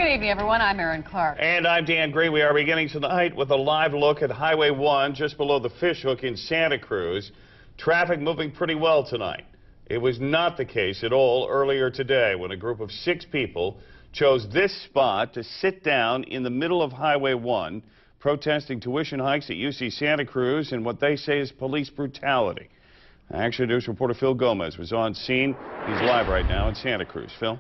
Good evening, everyone. I'm Erin Clark. And I'm Dan Gray. We are beginning tonight with a live look at Highway 1 just below the Fishhook in Santa Cruz. Traffic moving pretty well tonight. It was not the case at all earlier today when a group of 6 people chose this spot to sit down in the middle of Highway 1, protesting tuition hikes at UC Santa Cruz and what they say is police brutality. Action News reporter Phil Gomez was on scene. He's live right now in Santa Cruz. Phil?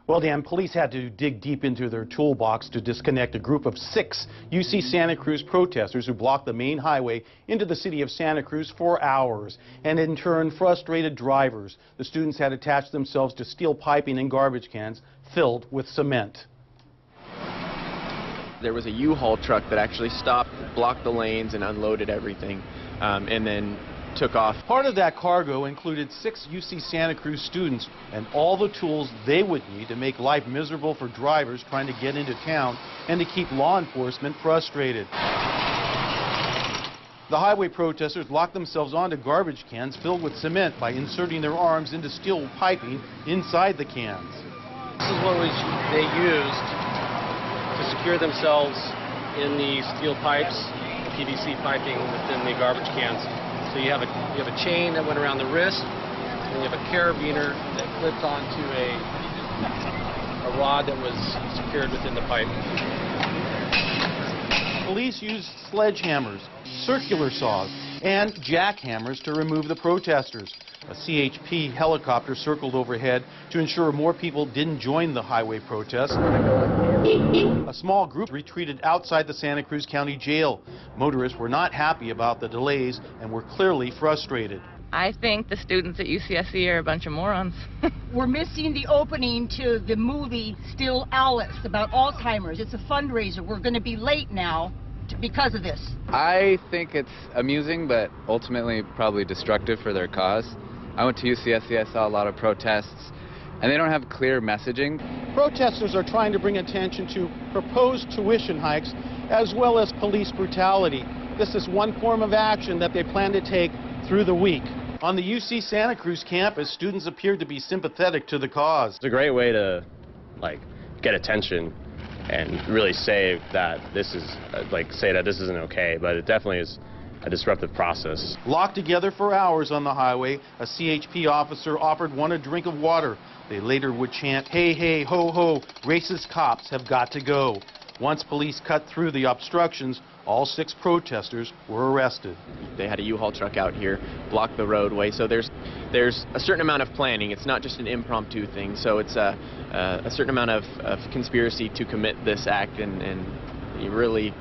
Well, Dan, police had to dig deep into their toolbox to disconnect a group of 6 UC Santa Cruz protesters who blocked the main highway into the city of Santa Cruz for hours, and in turn frustrated drivers. The students had attached themselves to steel piping and garbage cans filled with cement. There was a U-Haul truck that actually stopped, blocked the lanes, and unloaded everything, and then took off. Part of that cargo included 6 UC Santa Cruz students and all the tools they would need to make life miserable for drivers trying to get into town and to keep law enforcement frustrated. The highway protesters locked themselves onto garbage cans filled with cement by inserting their arms into steel piping inside the cans. This is what they used to secure themselves in the steel pipes, PVC piping within the garbage cans. So you have a chain that went around the wrist, and you have a carabiner that clipped onto a rod that was secured within the pipe. Police used sledgehammers, circular saws, and jackhammers to remove the protesters. A CHP helicopter circled overhead to ensure more people didn't join the highway protest. A small group retreated outside the Santa Cruz County Jail. Motorists were not happy about the delays and were clearly frustrated. I think the students at UCSC are a bunch of morons. We're missing the opening to the movie Still Alice about Alzheimer's. It's a fundraiser. We're going to be late now because of this. I think it's amusing, but ultimately probably destructive for their cause. I went to UCSC, I saw a lot of protests, and they don't have clear messaging. Protesters are trying to bring attention to proposed tuition hikes as well as police brutality. This is one form of action that they plan to take through the week. On the UC Santa Cruz campus, students appeared to be sympathetic to the cause. It's a great way to get attention and really say that this is this isn't okay, but it definitely is a disruptive process. Locked together for hours on the highway, a CHP officer offered one a drink of water. They later would chant, "Hey, hey, ho, ho, racist cops have got to go." Once police cut through the obstructions, all 6 protesters were arrested. They had a U-Haul truck out here, blocked the roadway, so there's a certain amount of planning. It's not just an impromptu thing, so it's a certain amount of conspiracy to commit this act and you really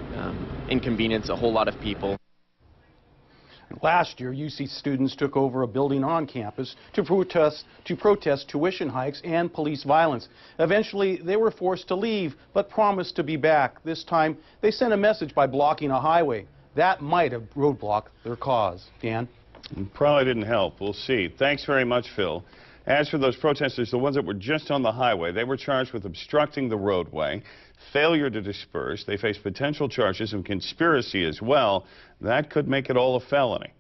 inconvenience a whole lot of people. Last year, UC students took over a building on campus to protest tuition hikes and police violence. Eventually, they were forced to leave, but promised to be back. This time, they sent a message by blocking a highway. That might have roadblocked their cause. Dan? Probably didn't help. We'll see. Thanks very much, Phil. As for those protesters, the ones that were just on the highway, they were charged with obstructing the roadway, failure to disperse. They face potential charges of conspiracy as well. That could make it all a felony.